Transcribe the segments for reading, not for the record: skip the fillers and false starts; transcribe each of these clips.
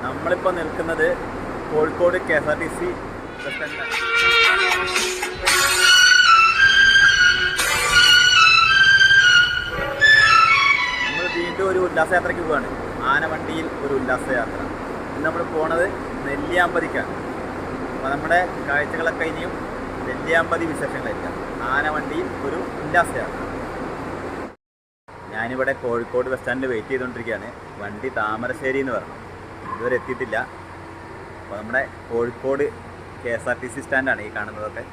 നമ്മളിപ്പോൾ നിൽക്കുന്നത് Kozhikode KSRTC bus സ്റ്റാൻഡിലാണ്. നമ്മൾ വീണ്ടും ഒരു ഉല്ലാസയാത്രയ്ക്ക് പോവുകയാണ്. ആനവണ്ടിയിൽ ഒരു ഉല്ലാസയാത്ര. ഇന്ന് നമ്മൾ പോണത് നെല്ലിയാമ്പതിക്കാണ്. അപ്പോൾ നമ്മുടെ കാഴ്ചകളൊക്കെ ഇനിയും നെല്ലിയാമ്പതി വിശേഷങ്ങളായിരിക്കാം. ആനവണ്ടിയിൽ ഒരു ഉല്ലാസയാത്ര. ഞാനിവിടെ കോഴിക്കോട് ബസ് സ്റ്റാൻഡിൽ വെയിറ്റ് ചെയ്തുകൊണ്ടിരിക്കുകയാണ്. വണ്ടി താമരശ്ശേരി എന്ന് പറഞ്ഞു, ഇതുവരെ എത്തിയിട്ടില്ല. അപ്പോൾ നമ്മുടെ കോഴിക്കോട് KSRTC സ്റ്റാൻഡാണ് ഈ കാണുന്നതൊക്കെ.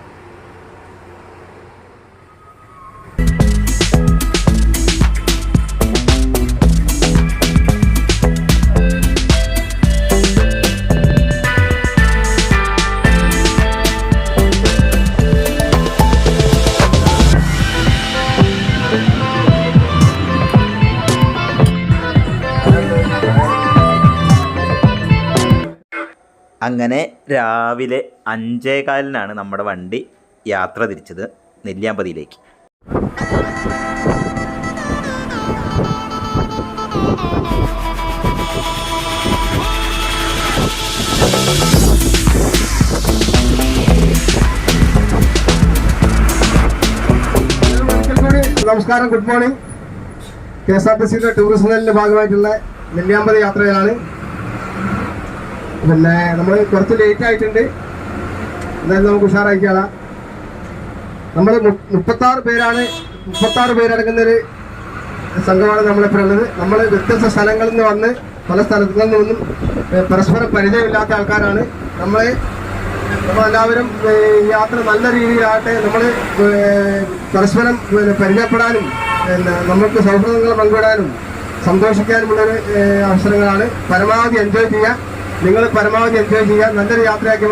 അങ്ങനെ രാവിലെ 5:15-നാണ് നമ്മുടെ വണ്ടി യാത്ര തിരിച്ചത് നെല്ലിയാമ്പതിയിലേക്ക്. നമസ്കാരം, ഗുഡ് മോർണിംഗ്. KSRTCയുടെ ടൂറിസത്തിന്റെ ഭാഗമായിട്ടുള്ള നെല്ലിയാമ്പതി യാത്രയിലാണ്. പിന്നെ നമ്മൾ കുറച്ച് ലേറ്റ് ആയിട്ടുണ്ട്, എന്തായാലും നമുക്ക് ഉഷാറായിക്കാളാം. നമ്മൾ 36 പേരടങ്ങുന്നൊരു സംഘമാണ് നമ്മളിപ്പോൾ ഉള്ളത്. നമ്മൾ വ്യത്യസ്ത സ്ഥലങ്ങളിൽ നിന്ന് വന്ന് പല സ്ഥലങ്ങളിൽ നിന്നും പരസ്പരം പരിചയമില്ലാത്ത ആൾക്കാരാണ്. നമ്മളെല്ലാവരും യാത്ര നല്ല രീതിയിലാകട്ടെ, നമ്മൾ പരസ്പരം പരിചയപ്പെടാനും നമുക്ക് സൗഹൃദങ്ങൾ പങ്കിടാനും സന്തോഷിക്കാനുമുള്ളൊരു അവസരങ്ങളാണ്. പരമാവധി എൻജോയ് ചെയ്യുക. നിങ്ങൾ പരമാവധി എൻജോയ് ചെയ്യുക. നല്ലൊരു യാത്രയാക്കി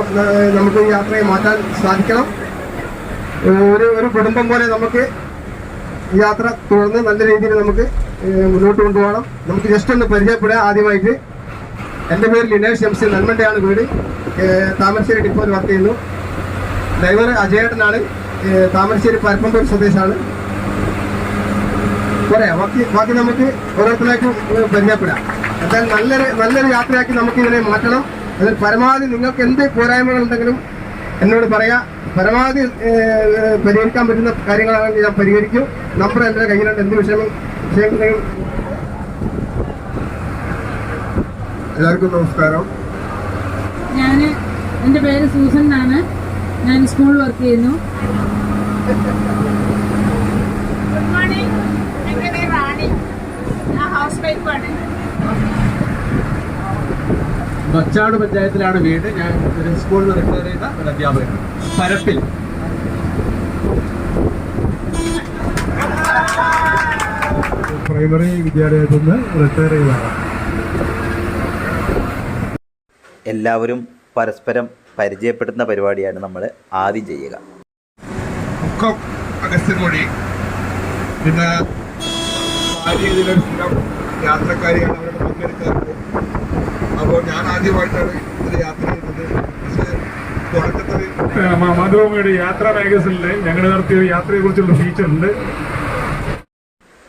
നമുക്ക് ഈ യാത്രയെ മാറ്റാൻ സാധിക്കണം. ഒരു കുടുംബം പോലെ നമുക്ക് ഈ യാത്ര തുടർന്ന് നല്ല രീതിയിൽ നമുക്ക് മുന്നോട്ട് കൊണ്ടുപോകണം. നമുക്ക് ജസ്റ്റ് ഒന്ന് പരിചയപ്പെടുക. ആദ്യമായിട്ട് എൻ്റെ പേര് ലിനേഷ് MC, നെന്മണ്ടയാണ് വീട്. താമരശ്ശേരി ഡിപ്പോയിൽ വർക്ക് ചെയ്യുന്നു. ഡ്രൈവർ അജയേട്ടനാണ്, താമരശ്ശേരി പരപ്പമ്പൂർ സ്വദേശാണ്. പറയാം, ബാക്കി നമുക്ക് ഓരോരുത്തരായിട്ട് പരിചയപ്പെടാം. എന്തായാലും നല്ലൊരു യാത്രയാക്കി നമുക്ക് ഇതിനെ മാറ്റണം. അതിൽ പരമാവധി നിങ്ങൾക്ക് എന്ത് പോരായ്മകളുണ്ടെങ്കിലും എന്നോട് പറയാം. പരമാവധി പരിഹരിക്കാൻ പറ്റുന്ന കാര്യങ്ങളാണെങ്കിൽ ഞാൻ പരിഹരിക്കും. നമ്പർ എൻ്റെ കയ്യിലുണ്ട്. എന്ത് വിഷയങ്ങളെയും. എല്ലാവർക്കും നമസ്കാരം. എൻ്റെ പേര് സൂസൻ എന്നാണ്. ഞാൻ സ്കൂളിൽ വർക്ക് ചെയ്യുന്നു. Good morning. എൻ്റെ പേര് റാണി. ഞാൻ ഹൗസ് വൈഫാണ്. ബച്ചാട് പഞ്ചായത്തിലാണ് വീട്. ഞാൻ ഒരു സ്കൂളിൽ റിട്ടയർ ചെയ്ത ഒരു അധ്യാപകനാണ്. പരപ്പിൽ. പ്രൈമറി വിദ്യാലയത്തിൽ നിന്ന് റിട്ടയർ ചെയ്തതാണ്. എല്ലാവരും പരസ്പരം പരിചയപ്പെടുത്തുന്ന പരിപാടിയാണ് നമ്മൾ ആദ്യം ചെയ്യുക. മുക്കം അഗസ്ത്യൻമൊഴി. പിന്നെ യാത്രക്കാരിയാണ്, അവരുടെ പങ്കെടുക്കാറുണ്ട്. അപ്പോൾ ഞാൻ ആദ്യമായിട്ടാണ് ഇതിൽ യാത്ര ചെയ്യുന്നത്. പക്ഷേ തുടക്കത്തിൽ മാതൃഭൂമിയുടെ യാത്രാ മാഗസിനിൽ ഞങ്ങൾ നടത്തിയ യാത്രയെക്കുറിച്ചുള്ള ഫീച്ചറുണ്ട്.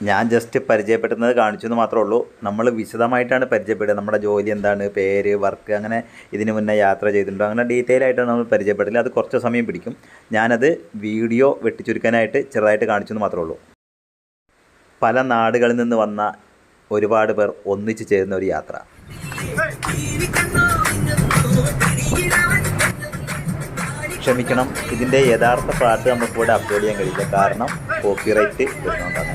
ഞാൻ ജസ്റ്റ് പരിചയപ്പെടുന്നത് കാണിച്ചു എന്ന് മാത്രമേ ഉള്ളൂ. നമ്മൾ വിശദമായിട്ടാണ് പരിചയപ്പെടുക. നമ്മുടെ ജോലി എന്താണ്, പേര്, വർക്ക്, അങ്ങനെ ഇതിന് മുന്നേ യാത്ര ചെയ്തിട്ടുണ്ടോ, അങ്ങനെ ഡീറ്റെയിൽ ആയിട്ടാണ് നമ്മൾ പരിചയപ്പെടില്ല. അത് കുറച്ച് സമയം പിടിക്കും. ഞാനത് വീഡിയോ വെട്ടിച്ചുരുക്കാനായിട്ട് ചെറുതായിട്ട് കാണിച്ചു എന്ന് മാത്രമേ ഉള്ളൂ. പല നാടുകളിൽ നിന്ന് വന്ന ഒരുപാട് പേർ ഒന്നിച്ച് ചേരുന്ന ഒരു യാത്ര. ക്ഷമിക്കണം, ഇതിൻ്റെ യഥാർത്ഥ പാട്ട് നമുക്ക് ഇവിടെ അപ്ലോഡ് ചെയ്യാൻ കഴിയില്ല, കാരണം കോപ്പിറൈറ്റ് വരുന്നതുകൊണ്ടാണ്.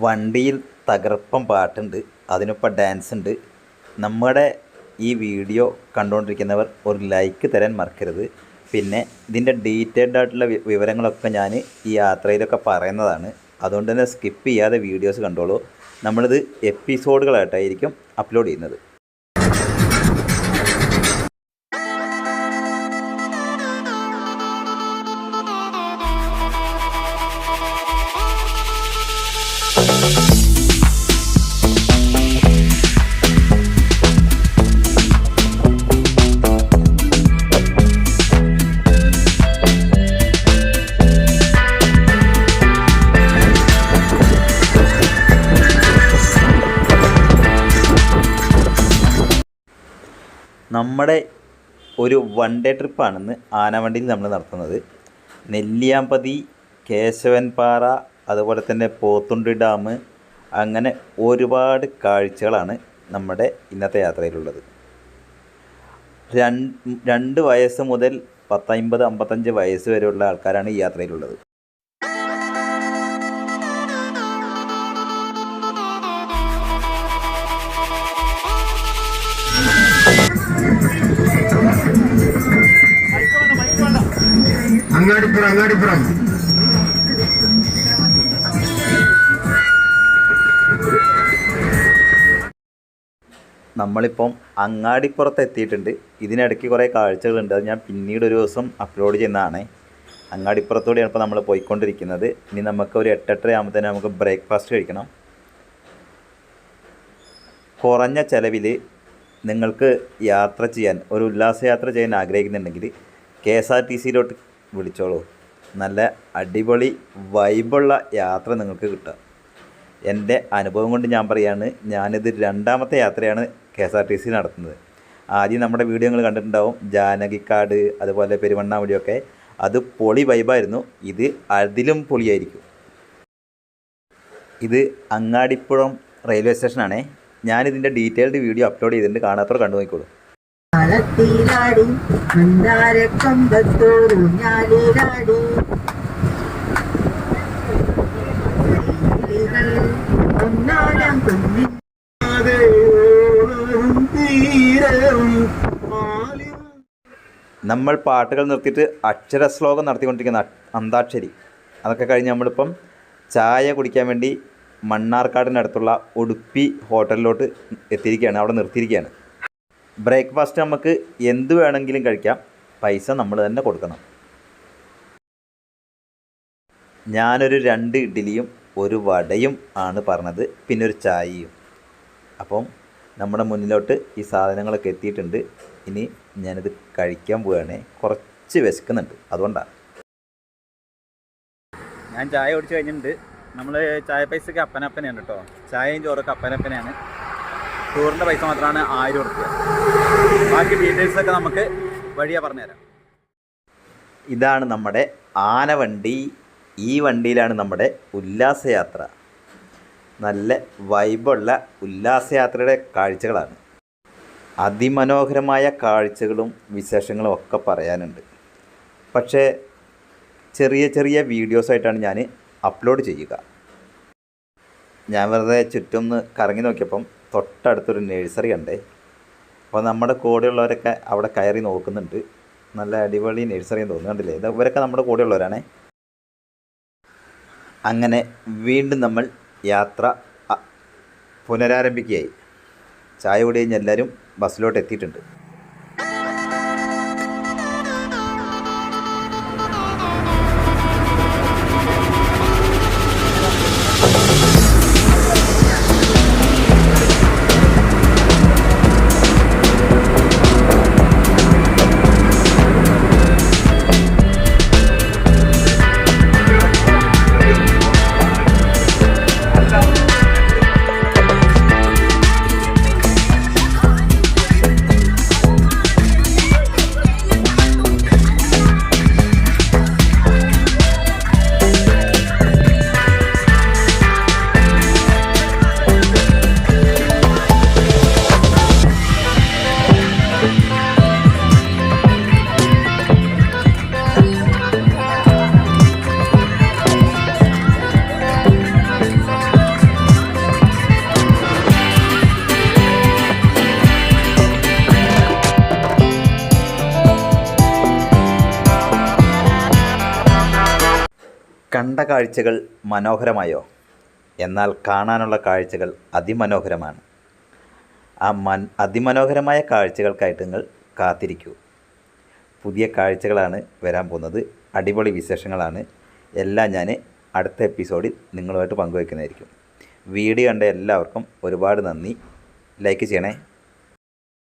വണ്ടിയിൽ തകർപ്പം പാട്ടുണ്ട്, അതിനൊപ്പം ഡാൻസ് ഉണ്ട്. നമ്മുടെ ഈ വീഡിയോ കണ്ടുകൊണ്ടിരിക്കുന്നവർ ഒരു ലൈക്ക് തരാൻ മറക്കരുത്. പിന്നെ ഇതിൻ്റെ ഡീറ്റെയിൽഡ് ആയിട്ടുള്ള വിവരങ്ങളൊക്കെ ഞാൻ ഈ യാത്രയിലൊക്കെ പറയുന്നതാണ്. അതുകൊണ്ട് തന്നെ സ്കിപ്പ് ചെയ്യാതെ വീഡിയോസ് കണ്ടോളൂ. നമ്മളിത് എപ്പിസോഡുകളായിട്ടായിരിക്കും അപ്ലോഡ് ചെയ്യുന്നത്. നമ്മുടെ ഒരു വൺ ഡേ ട്രിപ്പാണെന്ന് ആനവണ്ടിയിൽ നമ്മൾ നടത്തുന്നത്. നെല്ലിയാമ്പതി, കേശവൻപാറ, അതുപോലെ തന്നെ പോത്തുണ്ടി ഡാം, അങ്ങനെ ഒരുപാട് കാഴ്ചകളാണ് നമ്മുടെ ഇന്നത്തെ യാത്രയിലുള്ളത്. 2 വയസ്സ് മുതൽ 50-55 വയസ്സ് വരെയുള്ള ആൾക്കാരാണ് ഈ യാത്രയിലുള്ളത്. അങ്ങാടിപ്പുറം നമ്മളിപ്പം അങ്ങാടിപ്പുറത്ത് എത്തിയിട്ടുണ്ട്. ഇതിനിടയ്ക്ക് കുറേ കാഴ്ചകളുണ്ട്. അത് ഞാൻ പിന്നീട് ഒരു ദിവസം അപ്ലോഡ് ചെയ്യുന്നതാണ്. അങ്ങാടിപ്പുറത്തൂടെയാണ് ഇപ്പോൾ നമ്മൾ പോയിക്കൊണ്ടിരിക്കുന്നത്. ഇനി നമുക്ക് ഒരു 8-8:30 ആകുമ്പോഴത്തേന് നമുക്ക് ബ്രേക്ക്ഫാസ്റ്റ് കഴിക്കണം. കുറഞ്ഞ ചിലവിൽ നിങ്ങൾക്ക് യാത്ര ചെയ്യാൻ, ഒരു ഉല്ലാസയാത്ര ചെയ്യാൻ ആഗ്രഹിക്കുന്നുണ്ടെങ്കിൽ KSRTCയിലോട്ട് വിളിച്ചോളൂ. നല്ല അടിപൊളി വൈബുള്ള യാത്ര നിങ്ങൾക്ക് കിട്ടുക. എൻ്റെ അനുഭവം കൊണ്ട് ഞാൻ പറയുകയാണ്, ഞാനിത് 2ാമത്തെ യാത്രയാണ് KSRTC നടത്തുന്നത്. ആദ്യം നമ്മുടെ വീഡിയോ നിങ്ങൾ കണ്ടിട്ടുണ്ടാവും, ജാനകിക്കാട്, അതുപോലെ പെരുവണ്ണാമുടിയൊക്കെ. അത് പൊളി വൈബായിരുന്നു. ഇത് അതിലും പൊളിയായിരിക്കും. ഇത് അങ്ങാടിപ്പുറം റെയിൽവേ സ്റ്റേഷനാണേ. ഞാനിതിൻ്റെ ഡീറ്റെയിൽഡ് വീഡിയോ അപ്ലോഡ് ചെയ്തിട്ടുണ്ട്. കാണാത്തവർ കണ്ടു നോക്കിക്കോളൂ. നമ്മൾ പാട്ടുകൾ നിർത്തിയിട്ട് അക്ഷരശ്ലോകം നടത്തിക്കൊണ്ടിരിക്കുന്ന അന്താക്ഷരി, അതൊക്കെ കഴിഞ്ഞ് നമ്മളിപ്പം ചായ കുടിക്കാൻ വേണ്ടി മണ്ണാർക്കാടിനടുത്തുള്ള ഉടുപ്പി ഹോട്ടലിലോട്ട് എത്തിയിരിക്കുകയാണ്. അവിടെ നിർത്തിയിരിക്കുകയാണ്. ബ്രേക്ക്ഫാസ്റ്റ് നമുക്ക് എന്ത് വേണമെങ്കിലും കഴിക്കാം, പൈസ നമ്മൾ തന്നെ കൊടുക്കണം. ഞാനൊരു 2 ഇഡ്ഡലിയും 1 വടയും ആണ് പറഞ്ഞത്, പിന്നെ ഒരു ചായയും. അപ്പം നമ്മുടെ മുന്നിലോട്ട് ഈ സാധനങ്ങളൊക്കെ എത്തിയിട്ടുണ്ട്. ഇനി ഞാനിത് കഴിക്കാൻ പോവുകയാണ്. കുറച്ച് വിശക്കുന്നുണ്ട്, അതുകൊണ്ടാണ്. ഞാൻ ചായ കുടിച്ച് കഴിഞ്ഞിട്ടുണ്ട്. നമ്മൾ ചായ പൈസയ്ക്ക് അപ്പനപ്പനെയാണ് കേട്ടോ. ചായയും ചോറൊക്കെ അപ്പനപ്പനെയാണ്. ടൂറിൻ്റെ പൈസ മാത്രമാണ് 1000 രൂപ. ബാക്കി ഡീറ്റെയിൽസൊക്കെ നമുക്ക് വഴിയാ പറഞ്ഞുതരാം. ഇതാണ് നമ്മുടെ ആനവണ്ടി. ഈ വണ്ടിയിലാണ് നമ്മുടെ ഉല്ലാസയാത്ര. നല്ല വൈബുള്ള ഉല്ലാസയാത്രയുടെ കാഴ്ചകളാണ്. അതിമനോഹരമായ കാഴ്ചകളും വിശേഷങ്ങളും ഒക്കെ പറയാനുണ്ട്. പക്ഷേ ചെറിയ ചെറിയ വീഡിയോസായിട്ടാണ് ഞാൻ അപ്ലോഡ് ചെയ്യുക. ഞാൻ വെറുതെ ചുറ്റും കറങ്ങി നോക്കിയപ്പം തൊട്ടടുത്തൊരു നഴ്സറി കണ്ടേ. അപ്പോൾ നമ്മുടെ കൂടെയുള്ളവരൊക്കെ അവിടെ കയറി നോക്കുന്നുണ്ട്. നല്ല അടിപൊളി നഴ്സറിയെന്ന് തോന്നുന്നു. കണ്ടില്ലേ, ഇവരൊക്കെ നമ്മുടെ കൂടെയുള്ളവരാണേ. അങ്ങനെ വീണ്ടും നമ്മൾ യാത്ര പുനരാരംഭിക്കുകയായി. ചായ കുടി കഴിഞ്ഞ് എല്ലാവരും ബസ്സിലോട്ട് എത്തിയിട്ടുണ്ട്. കണ്ട കാഴ്ചകൾ മനോഹരമായോ? എന്നാൽ കാണാനുള്ള കാഴ്ചകൾ അതിമനോഹരമാണ്. ആ അതിമനോഹരമായ കാഴ്ചകൾക്കായിട്ട് നിങ്ങൾ കാത്തിരിക്കൂ. പുതിയ കാഴ്ചകളാണ് വരാൻ പോകുന്നത്. അടിപൊളി വിശേഷങ്ങളാണ്. എല്ലാം ഞാൻ അടുത്ത എപ്പിസോഡിൽ നിങ്ങളുമായിട്ട് പങ്കുവയ്ക്കുന്നതായിരിക്കും. വീഡിയോ കണ്ട എല്ലാവർക്കും ഒരുപാട് നന്ദി. ലൈക്ക് ചെയ്യണേ.